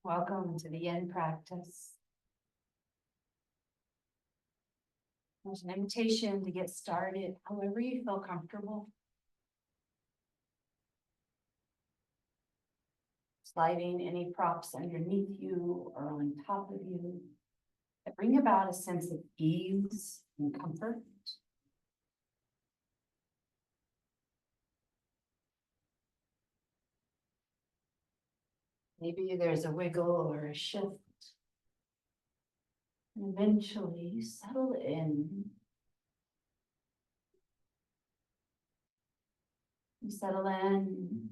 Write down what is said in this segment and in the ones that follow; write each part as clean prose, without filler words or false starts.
Welcome to the yin practice. There's an invitation to get started however you feel comfortable. Sliding any props underneath you or on top of you that bring about a sense of ease and comfort. Maybe there's a wiggle or a shift. And eventually settle in. You settle in.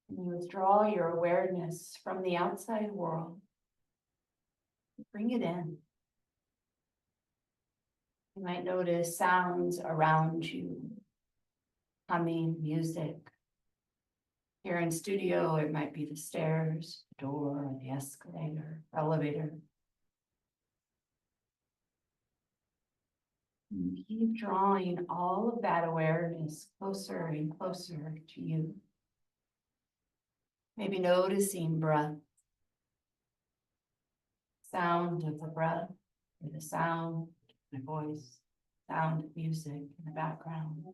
And you withdraw your awareness from the outside world. Bring it in. You might notice sounds around you, humming, music. Here in studio, it might be the stairs, the door, the escalator, elevator. And keep drawing all of that awareness closer and closer to you. Maybe noticing breath, sound of the breath, or the sound of my voice, sound of music in the background.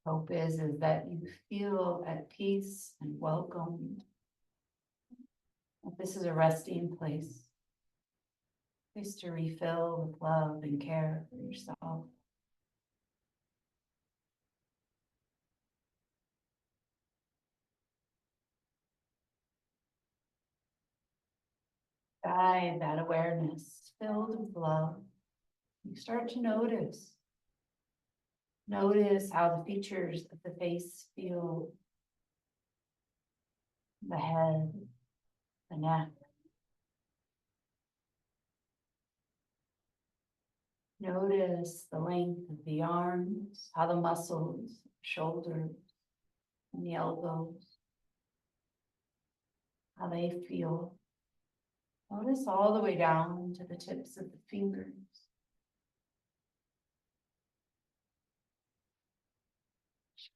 Hope is that you feel at peace and welcomed. That this is a resting place to refill with love and care for yourself. Guide that awareness filled with love. You start to notice. Notice how the features of the face feel. The head, the neck. Notice the length of the arms, how the muscles, shoulders, and the elbows, how they feel. Notice all the way down to the tips of the fingers.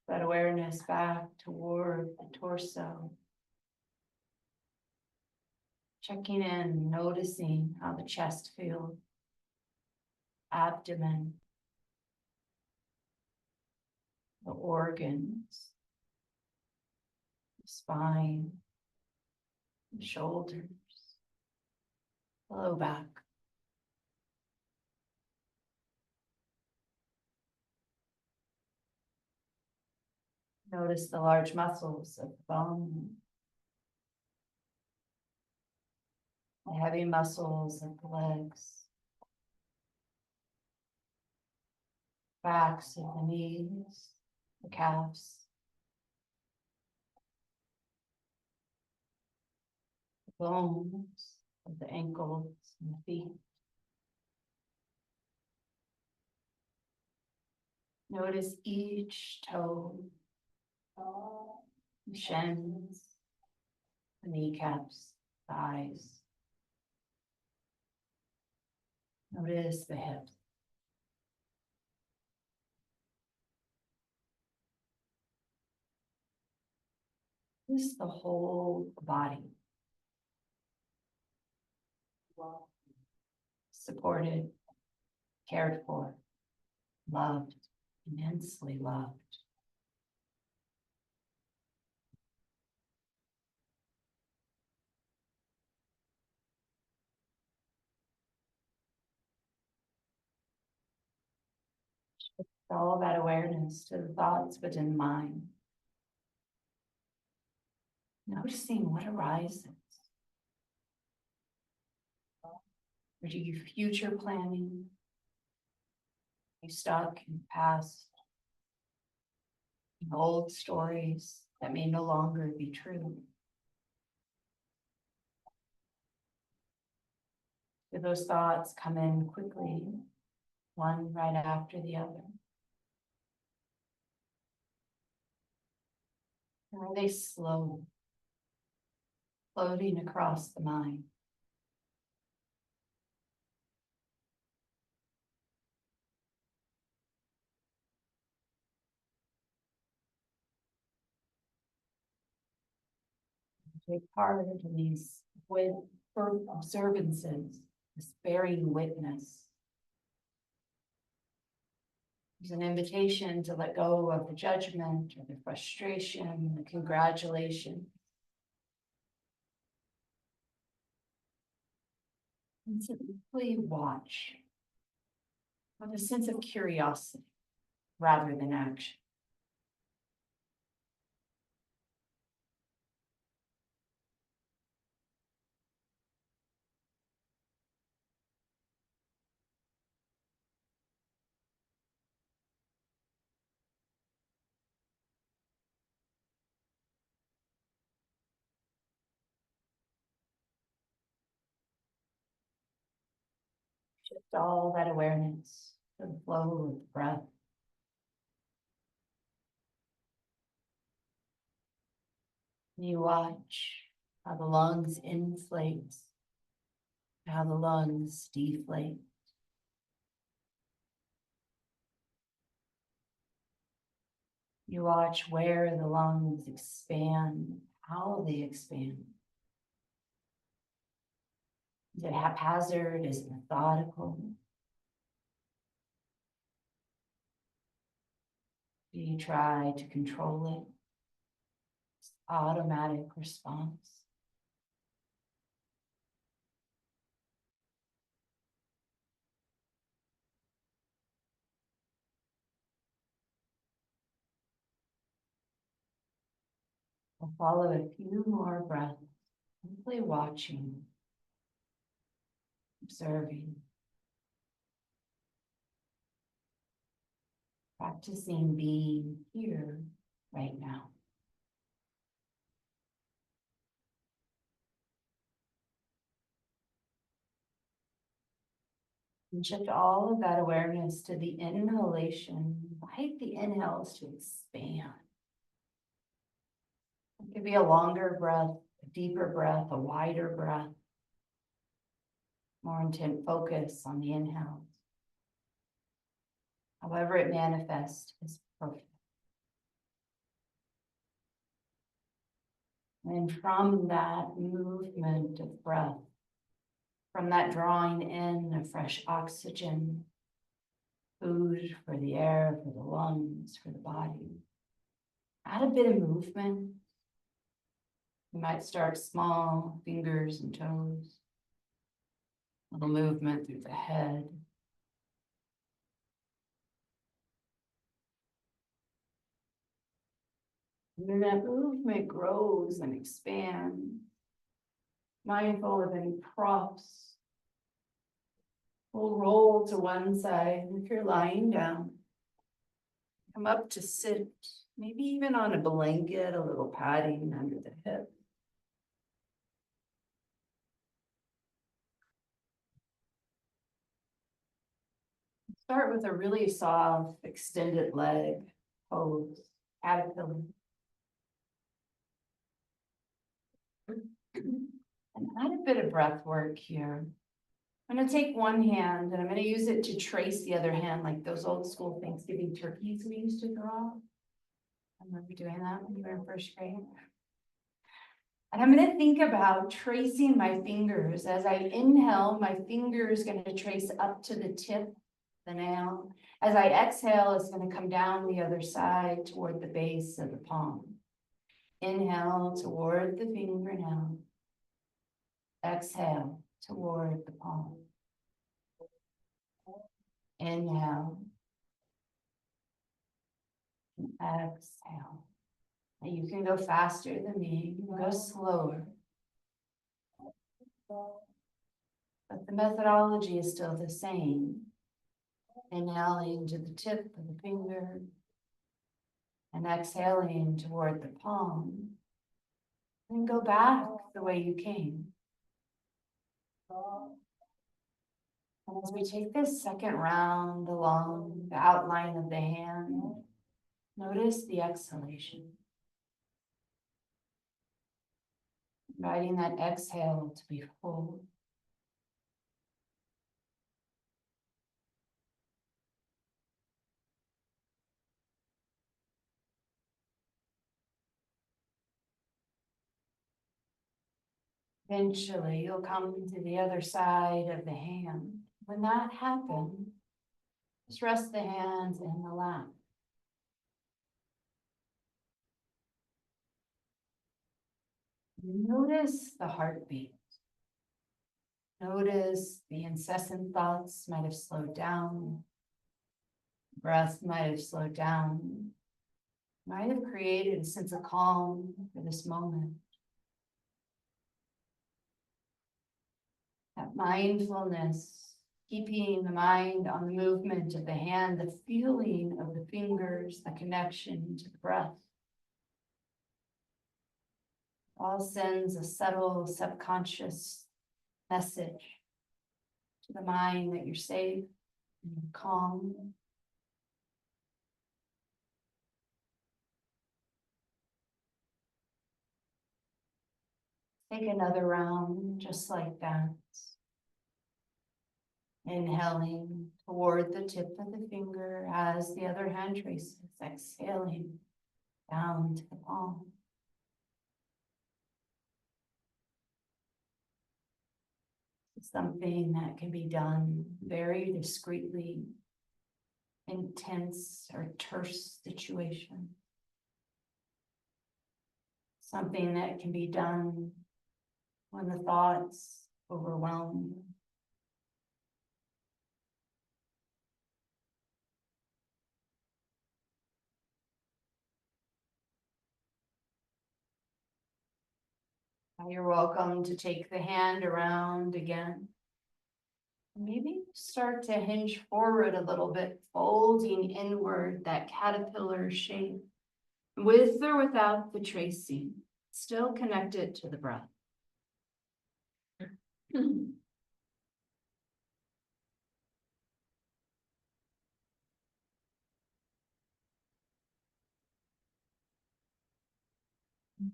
That awareness back toward the torso. Checking in, noticing how the chest feels, abdomen, the organs, the spine, the shoulders, the low back. Notice the large muscles of the bone, the heavy muscles of the legs, backs of the knees, the calves, the bones of the ankles and the feet. Notice each toe, the shins, the kneecaps, thighs. Notice the hips. Notice the whole body. Supported, cared for, loved, immensely loved. All that awareness to the thoughts within the mind. Noticing what arises. Are you future planning? Are you stuck in the past? In old stories that may no longer be true? Do those thoughts come in quickly, one right after the other? Or are they slow, floating across the mind? Take part in these observances, this bearing witness. There's an invitation to let go of the judgment or the frustration, the congratulation. And simply watch with a sense of curiosity rather than action. Shift all that awareness to the flow of the breath. You watch how the lungs inflate, how the lungs deflate. You watch where the lungs expand, how they expand. Is it haphazard? Is it methodical? Do you try to control it? It's automatic response. We'll follow a few more breaths, simply watching, observing, practicing being here right now. And shift all of that awareness to the inhalation. Invite the inhales to expand. It could be a longer breath, a deeper breath, a wider breath. More intent focus on the inhales. However it manifests is perfect. And from that movement of breath, from that drawing in of fresh oxygen, food for the air, for the lungs, for the body, add a bit of movement. You might start small, fingers and toes, little movement through the head. And then that movement grows and expands. Mindful of any props. We'll roll to one side if you're lying down. Come up to sit, maybe even on a blanket, a little padding under the hip. Start with a really soft, extended leg pose, caterpillar. And add a bit of breath work here. I'm going to take one hand and I'm going to use it to trace the other hand, like those old school Thanksgiving turkeys we used to draw. I remember doing that when you were in first grade. And I'm going to think about tracing my fingers. As I inhale, my finger is going to trace up to the tip, the nail. As I exhale, it's going to come down the other side toward the base of the palm. Inhale toward the fingernail. Exhale toward the palm. Inhale. And exhale. And you can go faster than me. You can go slower. But the methodology is still the same. Inhaling to the tip of the finger and exhaling toward the palm. And go back the way you came. And as we take this second round along the outline of the hand, notice the exhalation. Inviting that exhale to be full. Eventually, you'll come to the other side of the hand. When that happens, just rest the hands in the lap. Notice the heartbeat. Notice the incessant thoughts might have slowed down. Breath might have slowed down. Might have created a sense of calm for this moment. That mindfulness, keeping the mind on the movement of the hand, the feeling of the fingers, the connection to the breath. All sends a subtle subconscious message to the mind that you're safe and you're calm. Take another round just like that. Inhaling toward the tip of the finger as the other hand traces, exhaling down to the palm. It's something that can be done very discreetly, intense or terse situation. Something that can be done when the thoughts overwhelm you. You're welcome to take the hand around again. Maybe start to hinge forward a little bit, folding inward that caterpillar shape, with or without the tracing, still connected to the breath.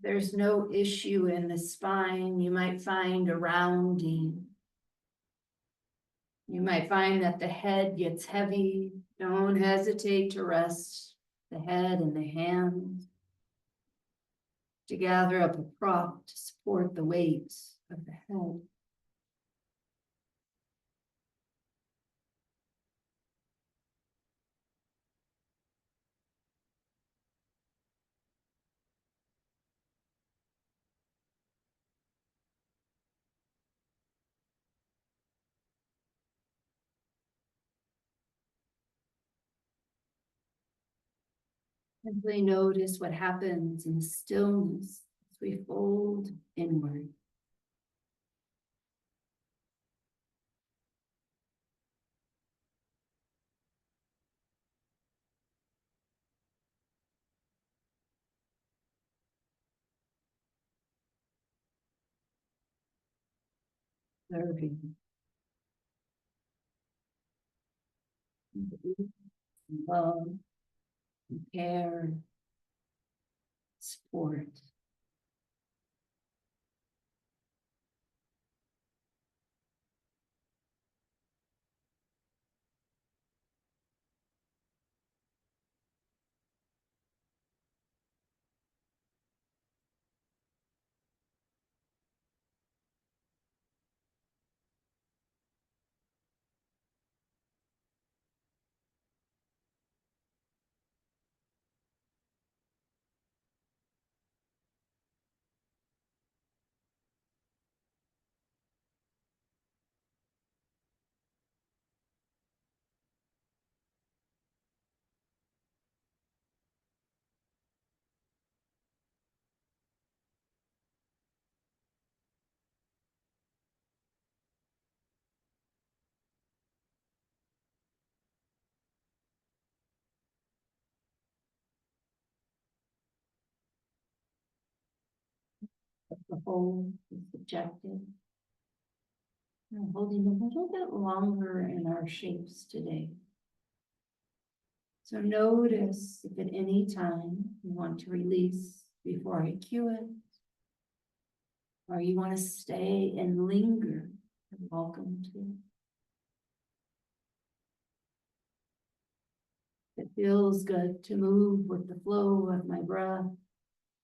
There's no issue in the spine. You might find a rounding. You might find that the head gets heavy. Don't hesitate to rest the head and the hands, to gather up a prop to support the weight of the head. Simply notice what happens in the stillness as we fold inward. Observing love, care, support. The whole is subjective. We're holding a little bit longer in our shapes today. So notice if at any time you want to release before I cue it, or you want to stay and linger, you're welcome to. It feels good to move with the flow of my breath,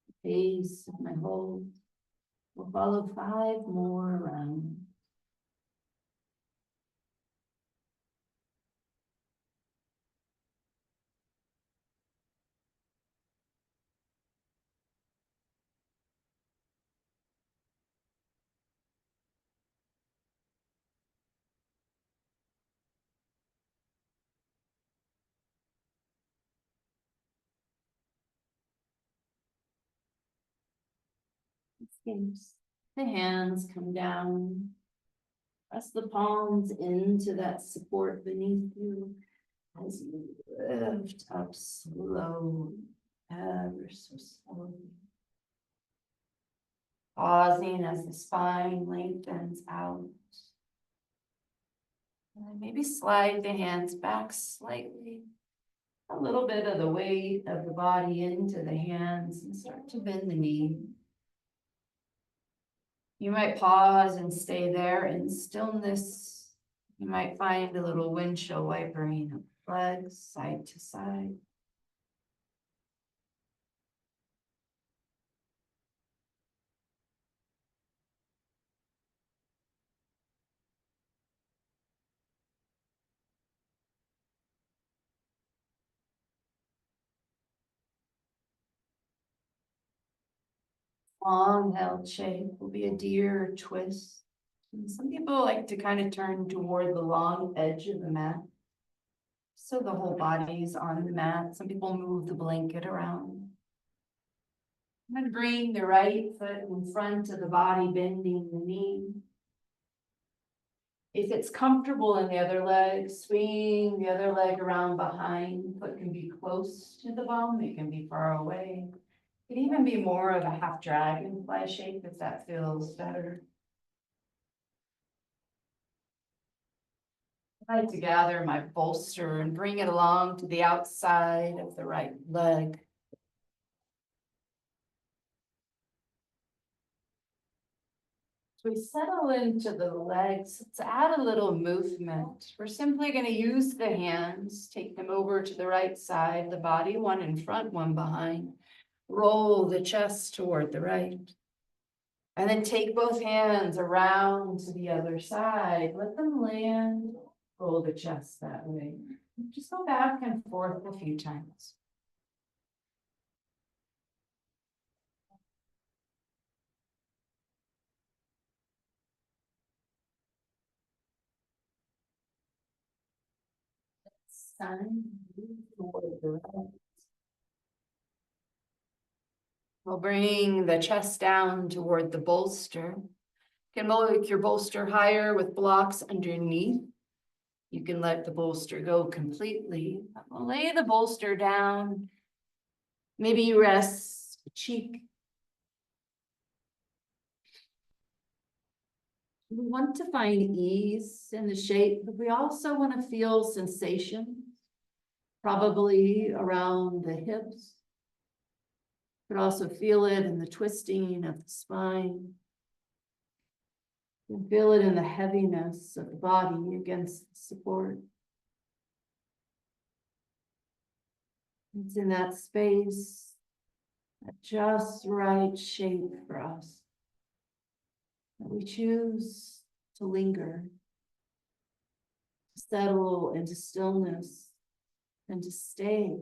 the pace of my hold. We'll follow 5 more rounds. Escapes. The hands come down. Press the palms into that support beneath you as you lift up slowly, ever so slowly. Pausing as the spine lengthens out. And then maybe slide the hands back slightly. A little bit of the weight of the body into the hands and start to bend the knee. You might pause and stay there in stillness. You might find a little windshield wipering of legs side to side. Long held shape will be a deer twist. And some people like to kind of turn toward the long edge of the mat. So the whole body's on the mat. Some people move the blanket around. I'm going to bring the right foot in front of the body, bending the knee. If it's comfortable in the other leg, swing the other leg around behind. Foot can be close to the bum, it can be far away. It can even be more of a half dragonfly shape if that feels better. I like to gather my bolster and bring it along to the outside of the right leg. As we settle into the legs, let's add a little movement. We're simply going to use the hands, take them over to the right side of the body, one in front, one behind. Roll the chest toward the right. And then take both hands around to the other side. Let them land. Roll the chest that way. Just go back and forth a few times. Sun, move toward the right. We'll bring the chest down toward the bolster. You can make your bolster higher with blocks underneath. You can let the bolster go completely. We'll lay the bolster down. Maybe you rest a cheek. We want to find ease in the shape, but we also want to feel sensation, probably around the hips. But also feel it in the twisting of the spine. And feel it in the heaviness of the body against the support. It's in that space, that just right shape for us, that we choose to linger, to settle into stillness, and to stay.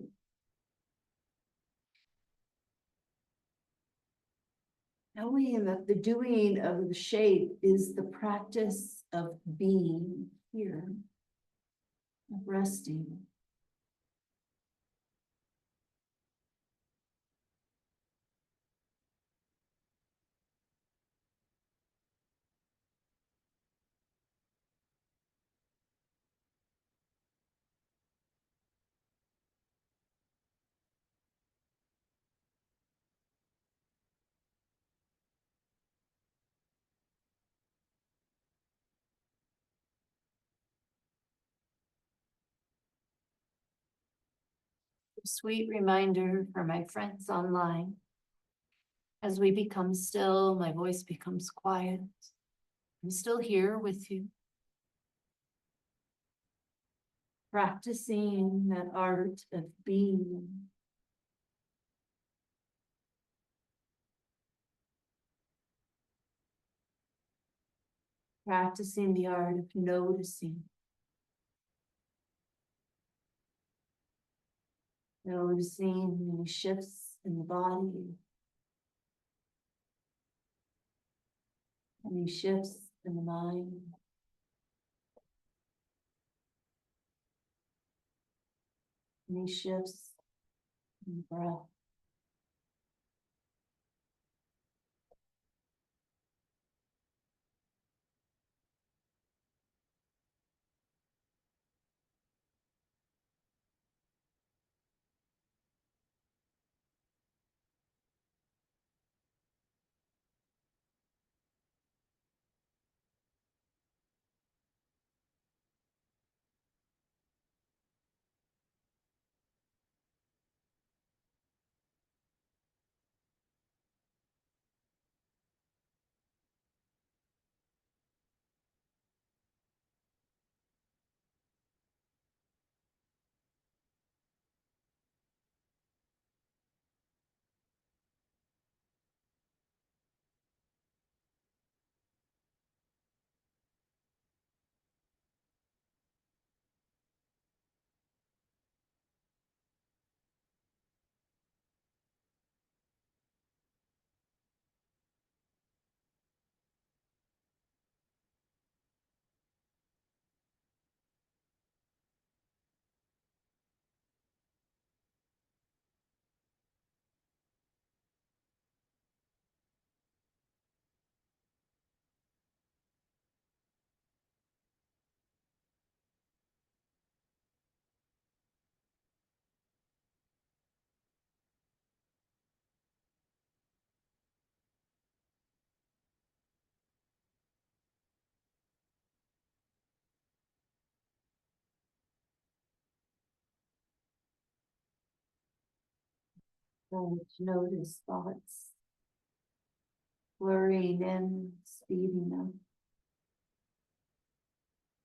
Knowing that the doing of the shape is the practice of being here, of resting. A sweet reminder for my friends online. As we become still, my voice becomes quiet. I'm still here with you, practicing that art of being. Practicing the art of noticing. Noticing any shifts in the body. Any shifts in the mind. Any shifts in the breath. And notice thoughts flurrying in, speeding up.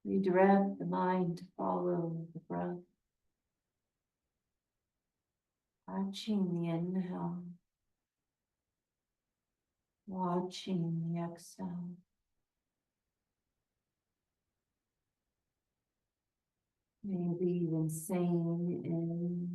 Redirect the mind to follow the breath. Watching the inhale. Watching the exhale. Maybe even saying in.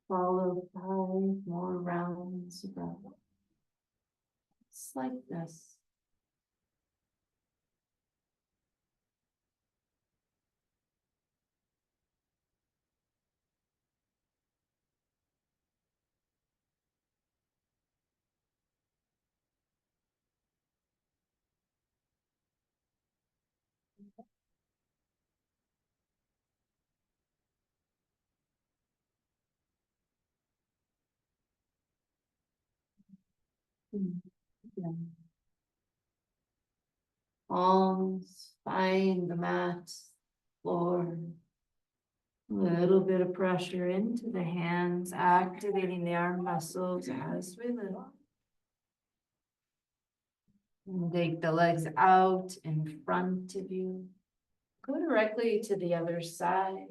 Followed by more rounds of breath. It's like this. Yeah. Palms find the mat, floor. A little bit of pressure into the hands, activating the arm muscles as we lift. And take the legs out in front of you. Go directly to the other side.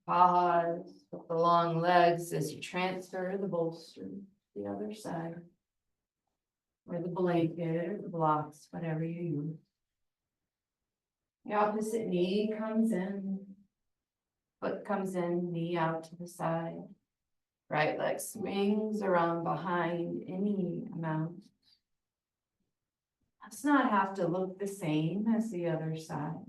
Pause with the long legs as you transfer the bolster to the other side. Or the blanket or the blocks, whatever you use. The opposite knee comes in. Foot comes in, knee out to the side. Right leg swings around behind any amount. Does not have to look the same as the other side.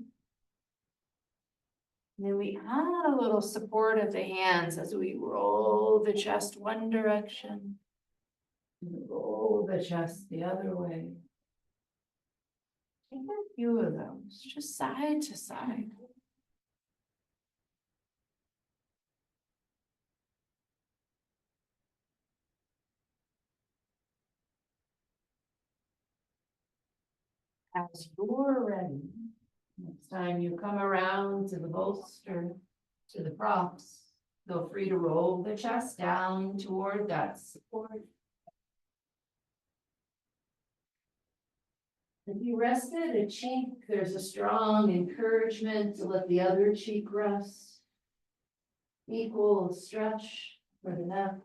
And then we add a little support of the hands as we roll the chest one direction. And roll the chest the other way. Take a few of those, just side to side. As you're ready, next time you come around to the bolster, to the props, Feel free to roll the chest down toward that support. If you rested a cheek, there's a strong encouragement to let the other cheek rest. Equal stretch for the neck.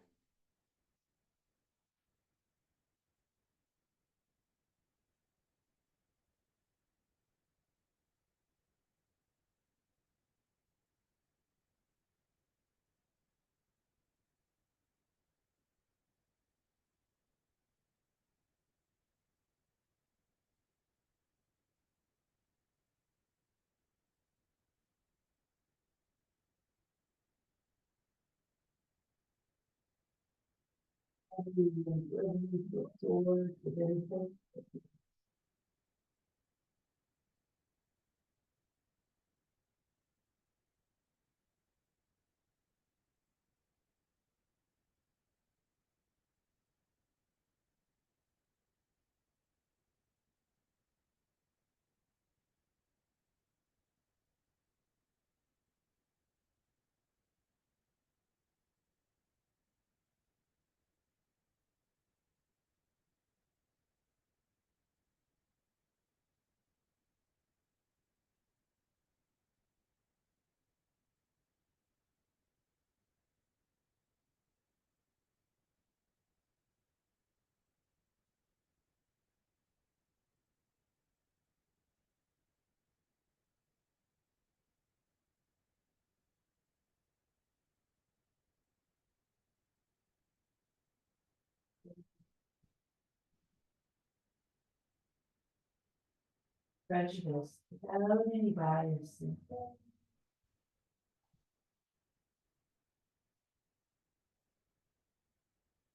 Prejudice without any bias.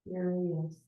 Curious.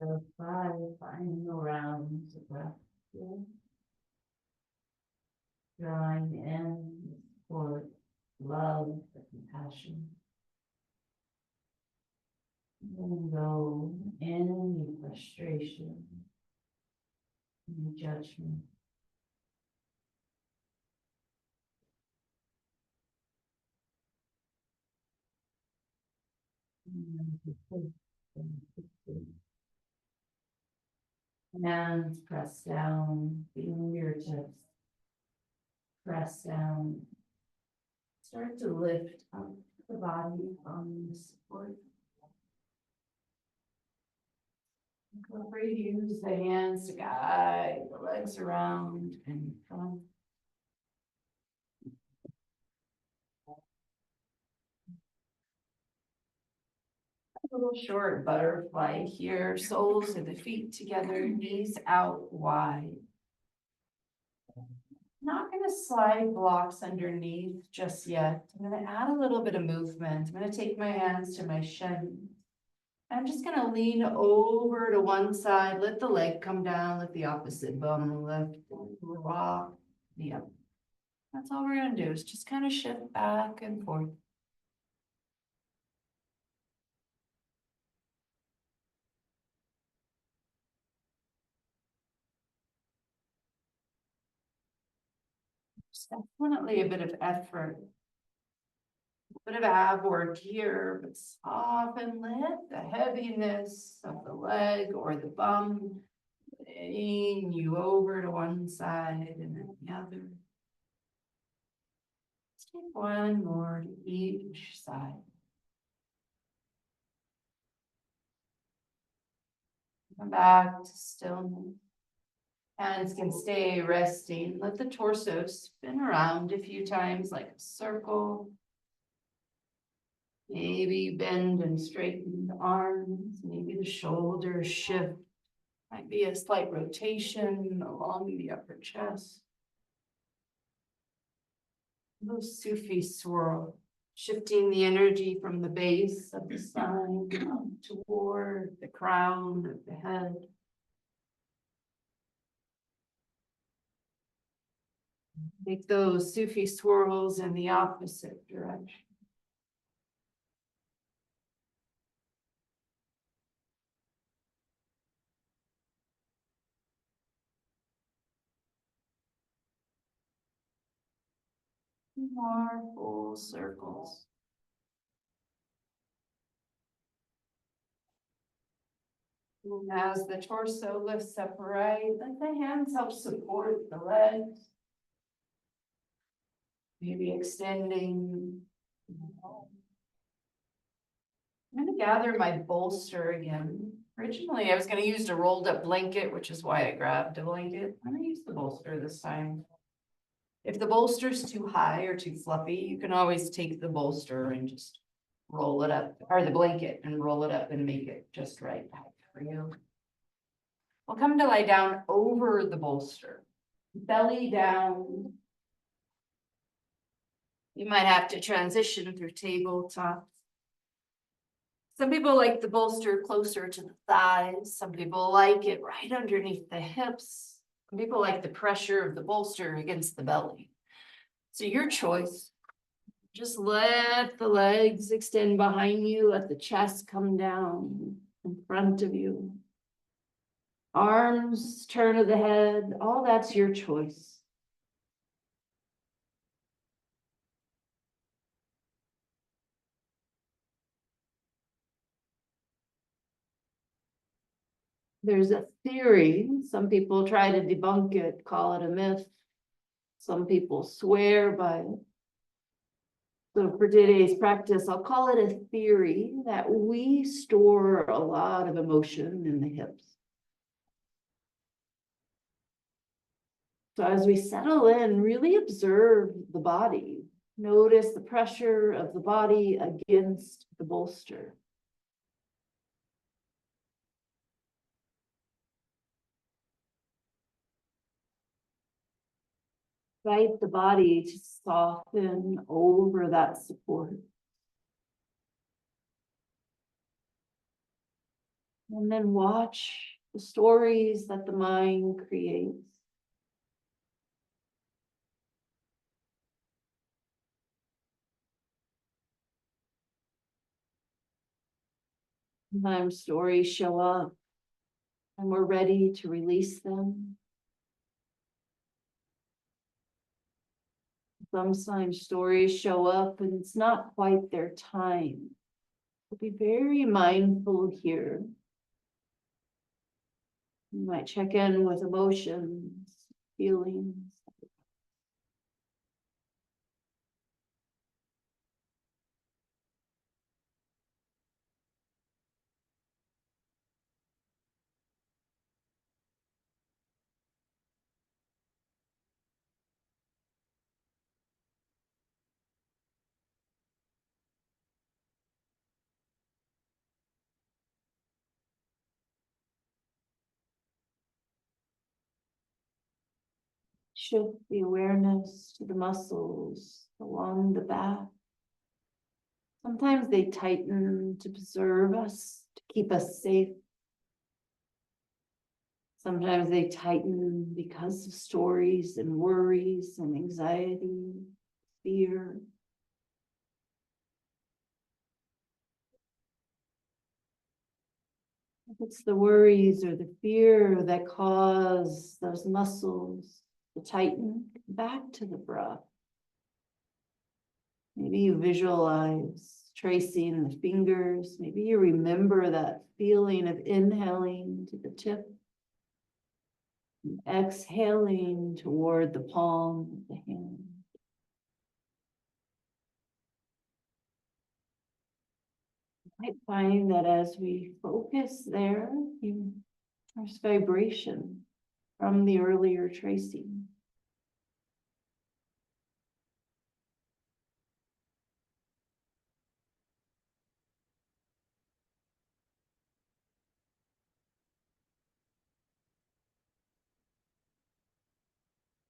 So 5 final rounds of breath. Here. Drawing in for love, for compassion. And go any frustration, any judgment. Hands press down, fingertips press down. Start to lift up the body from the support. Incorporate, use the hands to guide the legs around and front. A little short butterfly here, soles of the feet together, knees out wide. Not going to slide blocks underneath just yet. I'm going to add a little bit of movement. I'm going to take my hands to my shin. I'm just going to lean over to one side, let the leg come down, let the opposite bum lift, rock the other. That's all we're going to do is just kind of shift back and forth. It's definitely a bit of effort. A bit of ab work here, but often let the heaviness of the leg or the bum lean you over to one side and then the other. Let's take one more to each side. Come back to stillness. Hands can stay resting. Let the torso spin around a few times like a circle. Maybe bend and straighten the arms. Maybe the shoulders shift. Might be a slight rotation along the upper chest. A little Sufi swirl, shifting the energy from the base of the spine toward the crown of the head. Make those Sufi swirls in the opposite direction. More full circles. And as the torso lifts upright, let the hands help support the legs. Maybe extending. I'm going to gather my bolster again. Originally, I was going to use a rolled up blanket, which is why I grabbed a blanket. I'm going to use the bolster this time. If the bolster's too high or too fluffy, you can always take the bolster and just roll it up, or the blanket and roll it up and make it just right for you. We'll come to lie down over the bolster, belly down. You might have to transition through tabletop. Some people like the bolster closer to the thighs. Some people like it right underneath the hips. Some people like the pressure of the bolster against the belly. So your choice. Just let the legs extend behind you. Let the chest come down in front of you. Arms, turn of the head, all that's your choice. There's a theory. Some people try to debunk it, call it a myth. Some people swear by it. So for today's practice, I'll call it a theory that we store a lot of emotion in the hips. So as we settle in, really observe the body. Notice the pressure of the body against the bolster. Invite the body to soften over that support. And then watch the stories that the mind creates. Sometimes stories show up and we're ready to release them. Sometimes stories show up and it's not quite their time. So be very mindful here. You might check in with emotions, feelings. Shift the awareness to the muscles along the back. Sometimes they tighten to preserve us, to keep us safe. Sometimes they tighten because of stories and worries and anxiety, fear. If it's the worries or the fear that cause those muscles to tighten, back to the breath. Maybe you visualize tracing the fingers. Maybe you remember that feeling of inhaling to the tip, and exhaling toward the palm of the hand. You might find that as we focus there, there's vibration from the earlier tracing.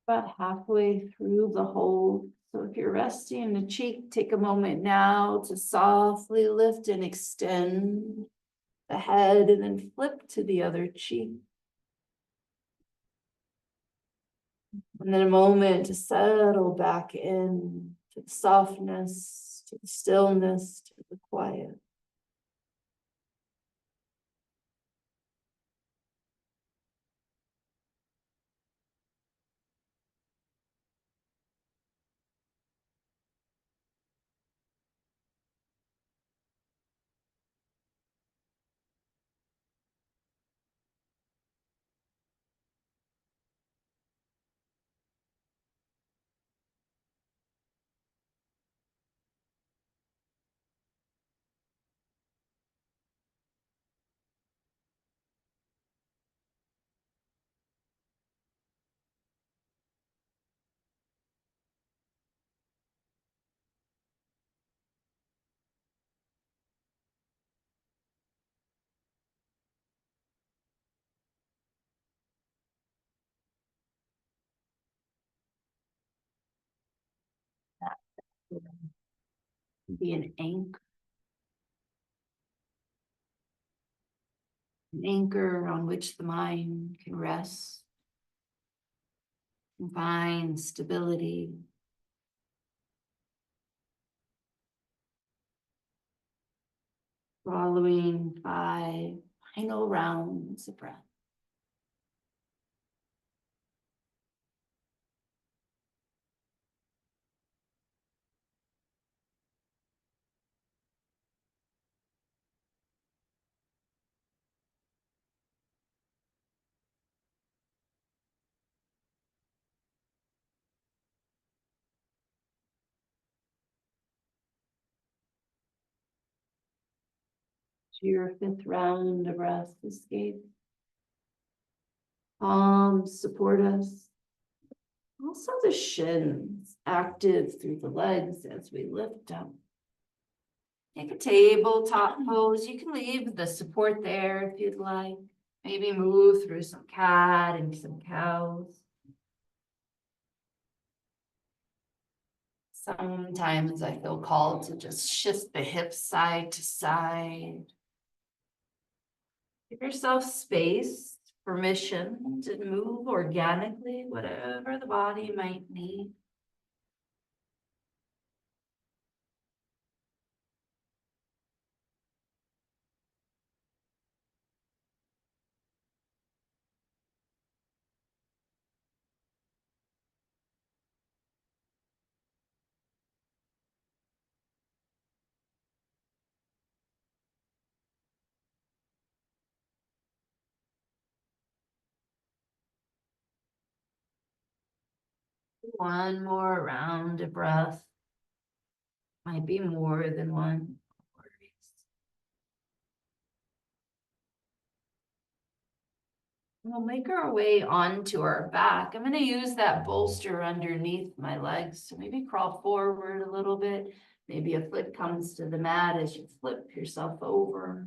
About halfway through the hold. So if you're resting in the cheek, take a moment now to softly lift and extend the head and then flip to the other cheek. And then a moment to settle back in to the softness, to the stillness, to the quiet. That will be an anchor on which the mind can rest and find stability. Following 5 final rounds of breath. To your 5th round of rest escape. Palms support us. Also the shins active through the legs as we lift up. Take a tabletop pose. You can leave the support there if you'd like. Maybe move through some cat and some cows. Sometimes I feel called to just shift the hips side to side. Give yourself space, permission to move organically, whatever the body might need. One more round of breath. Might be more than one. We'll make our way onto our back. I'm going to use that bolster underneath my legs. So maybe crawl forward a little bit. Maybe a foot comes to the mat as you flip yourself over.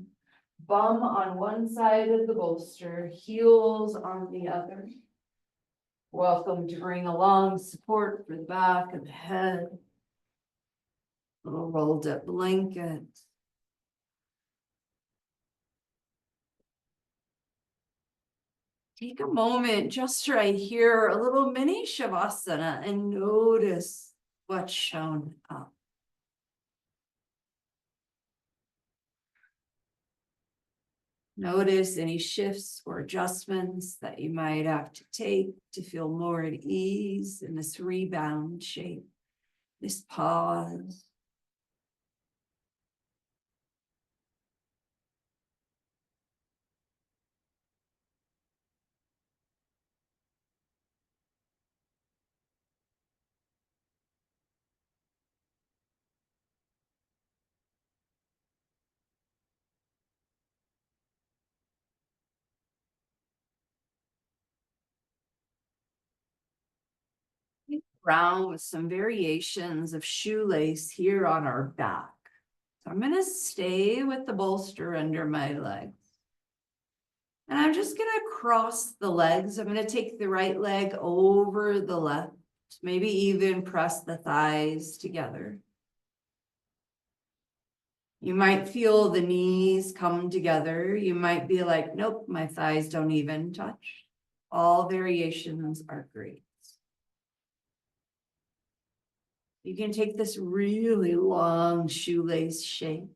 Bum on one side of the bolster, heels on the other. Welcome to bring along support for the back of the head. Little rolled up blanket. Take a moment just right here, a little mini Shavasana, and notice what's shown up. Notice any shifts or adjustments that you might have to take to feel more at ease in this rebound shape, this pause. Around with some variations of shoelace here on our back. So I'm going to stay with the bolster under my legs. And I'm just going to cross the legs. I'm going to take the right leg over the left, maybe even press the thighs together. You might feel the knees come together. You might be like, nope, my thighs don't even touch. All variations are great. You can take this really long shoelace shape.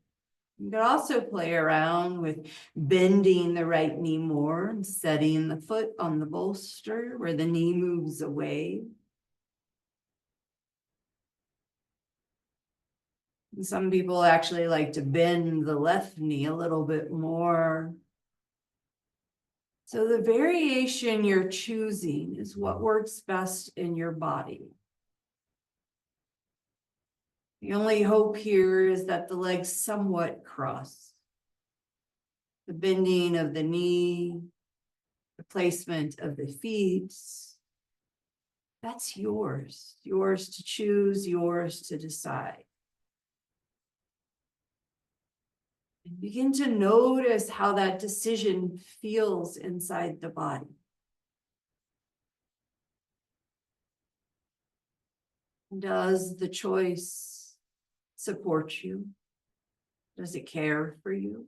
You can also play around with bending the right knee more and setting the foot on the bolster where the knee moves away. And some people actually like to bend the left knee a little bit more. So the variation you're choosing is what works best in your body. The only hope here is that the legs somewhat cross. The bending of the knee, the placement of the feet, that's yours to choose, yours to decide. And begin to notice how that decision feels inside the body. Does the choice support you? Does it care for you?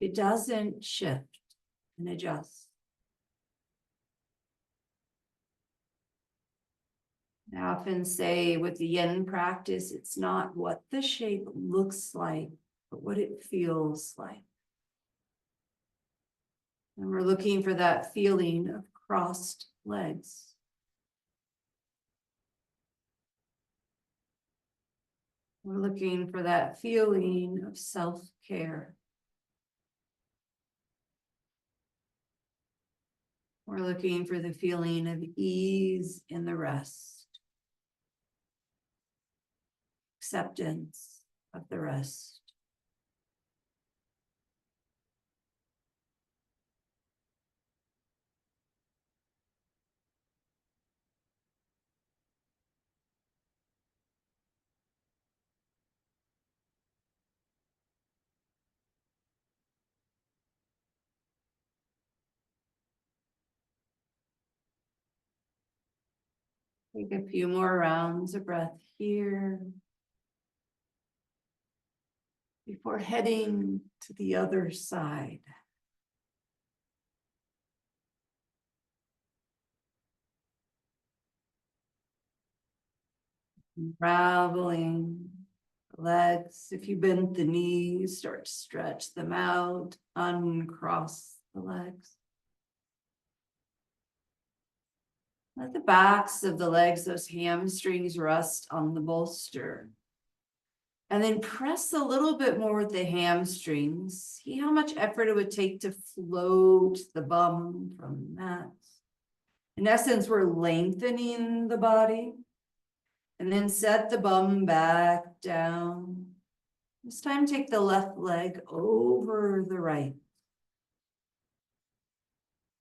It doesn't shift and adjust. I often say with the yin practice, it's not what the shape looks like, but what it feels like. And we're looking for that feeling of crossed legs. We're looking for that feeling of self-care. We're looking for the feeling of ease in the rest. Acceptance of the rest. Take a few more rounds of breath here. before heading to the other side. Unraveling the legs. If you bend the knees, start to stretch them out, uncross the legs. Let the backs of the legs, those hamstrings, rest on the bolster. And then press a little bit more with the hamstrings. See how much effort it would take to float the bum from the mat. In essence, we're lengthening the body. And then set the bum back down. This time, take the left leg over the right.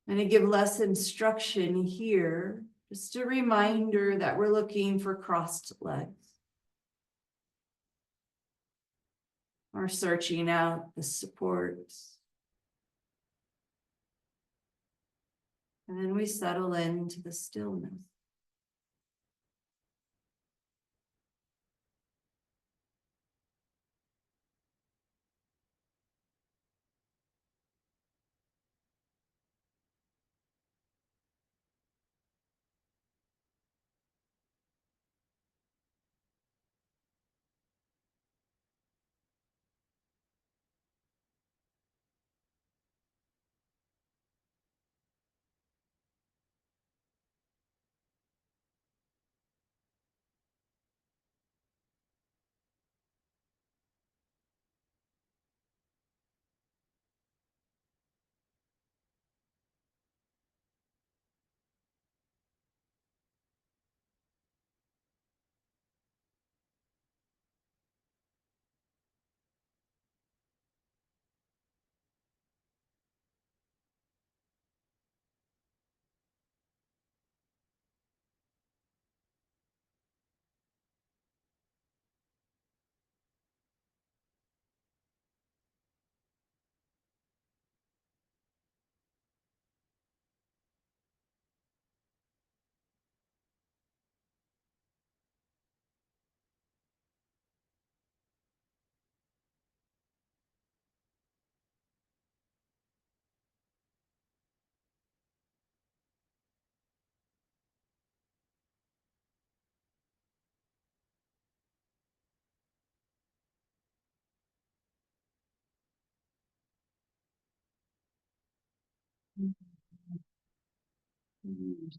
And to give less instruction here, just a reminder that we're looking for crossed legs. We're searching out the supports. And then we settle into the stillness.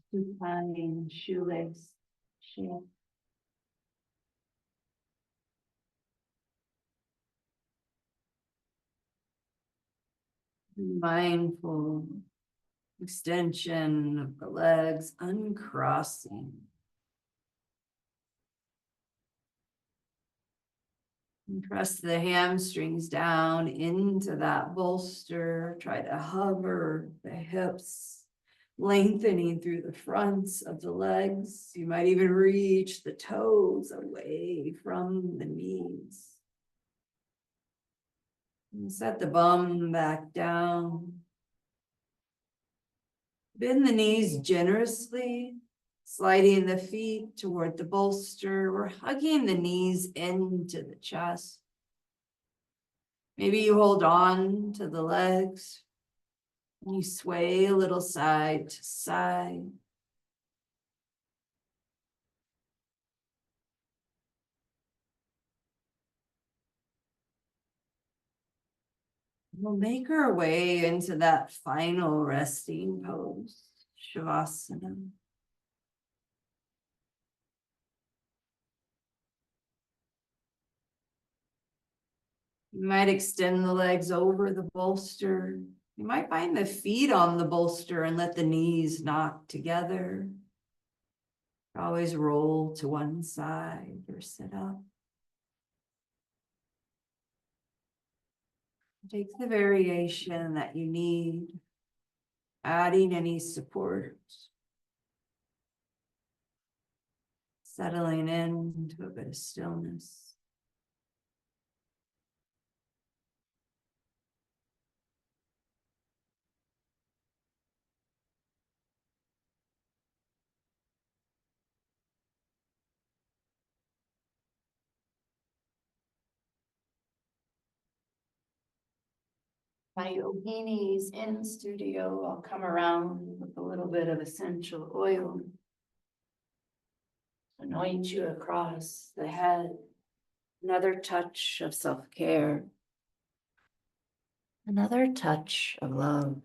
Supine shoelace shape. Mindful extension of the legs, uncrossing. And press the hamstrings down into that bolster. Try to hover the hips, lengthening through the fronts of the legs. You might even reach the toes away from the knees. And set the bum back down. Bend the knees generously, sliding the feet toward the bolster. We're hugging the knees into the chest. Maybe you hold on to the legs. And you sway a little side to side. We'll make our way into that final resting pose, Shavasana. You might extend the legs over the bolster. You might find the feet on the bolster and let the knees knock together. Always roll to one side or sit up. Take the variation that you need, adding any support. Settling into a bit of stillness. my yoginis in studio, I'll come around with a little bit of essential oil. Anoint you across the head. Another touch of self-care. Another touch of love.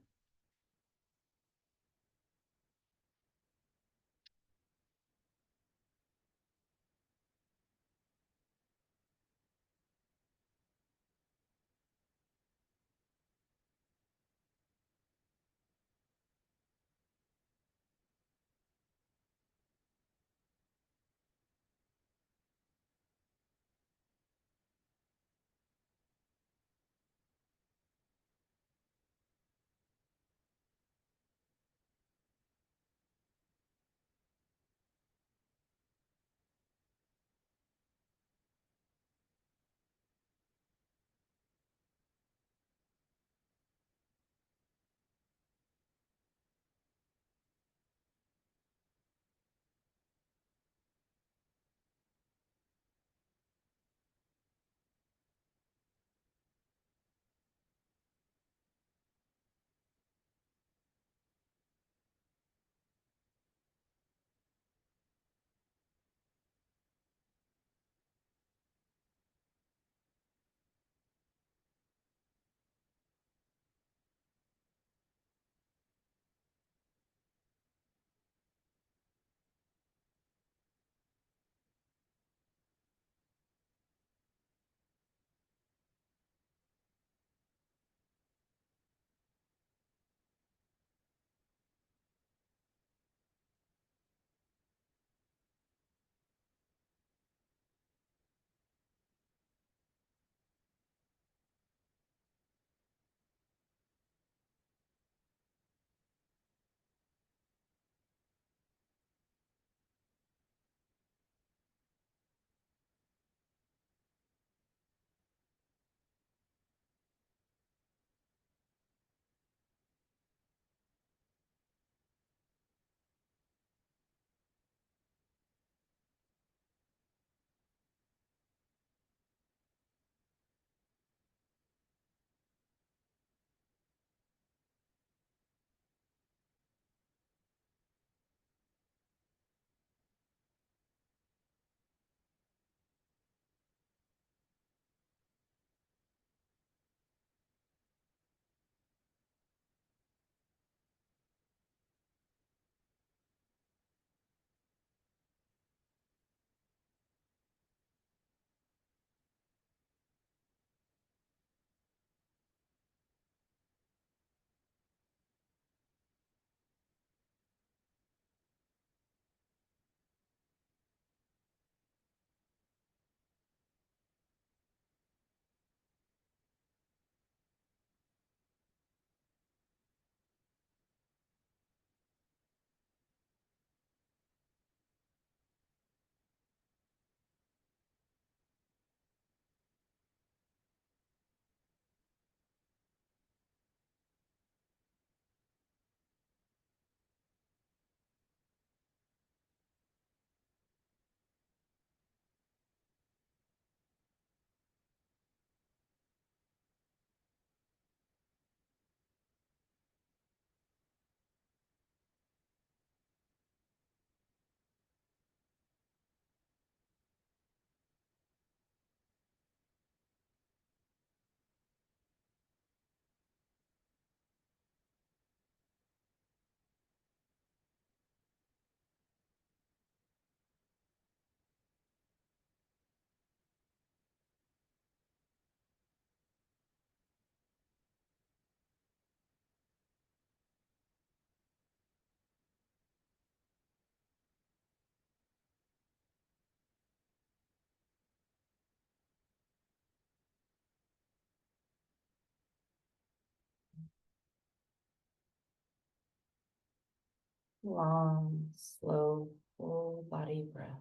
Long, slow, full body breath.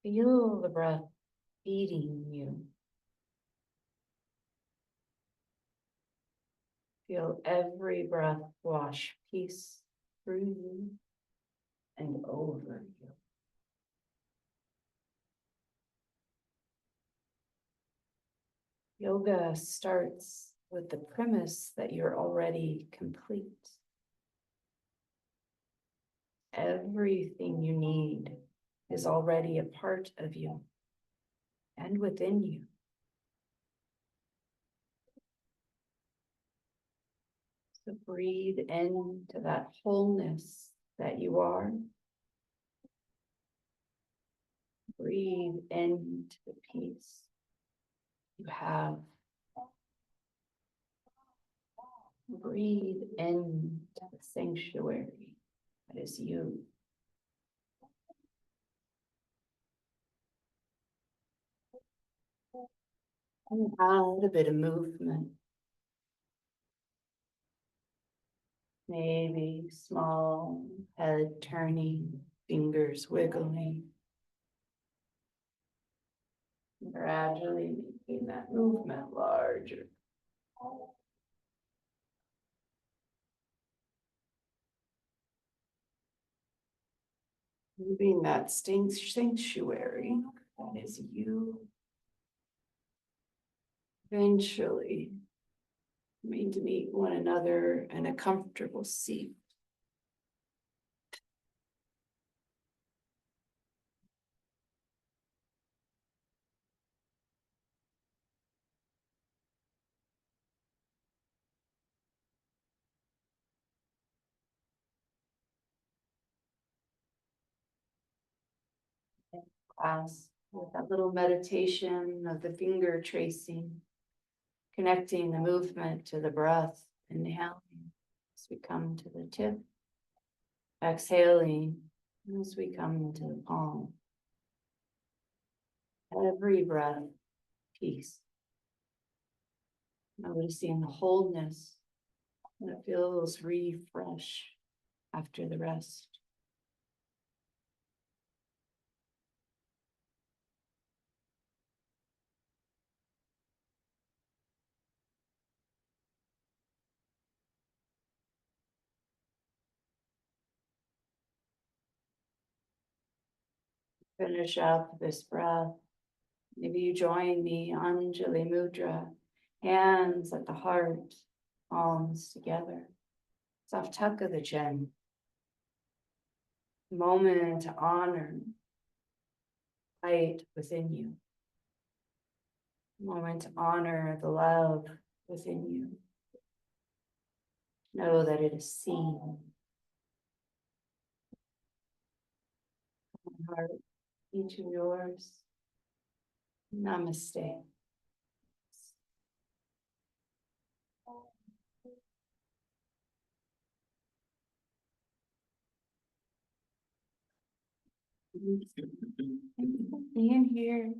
Feel the breath feeding you. Feel every breath wash peace through you and over you. Yoga starts with the premise that you're already complete. Everything you need is already a part of you and within you. So breathe into that wholeness that you are. Breathe into the peace you have. Breathe into the sanctuary that is you. And add a bit of movement. Maybe small head turning, fingers wiggling. Gradually making that movement larger. Moving that sanctuary that is you. Eventually, coming to meet one another in a comfortable seat. Class with that little meditation of the finger tracing, connecting the movement to the breath, inhaling as we come to the tip, exhaling as we come to the palm. Every breath, peace. Noticing the wholeness that feels refresh after the rest. Finish up this breath. Maybe you join me, Anjali Mudra, hands at the heart, palms together. Soft tuck of the chin. Moment to honor light within you. Moment to honor the love within you. Know that it is seen. Heart, each of yours. Namaste. Being here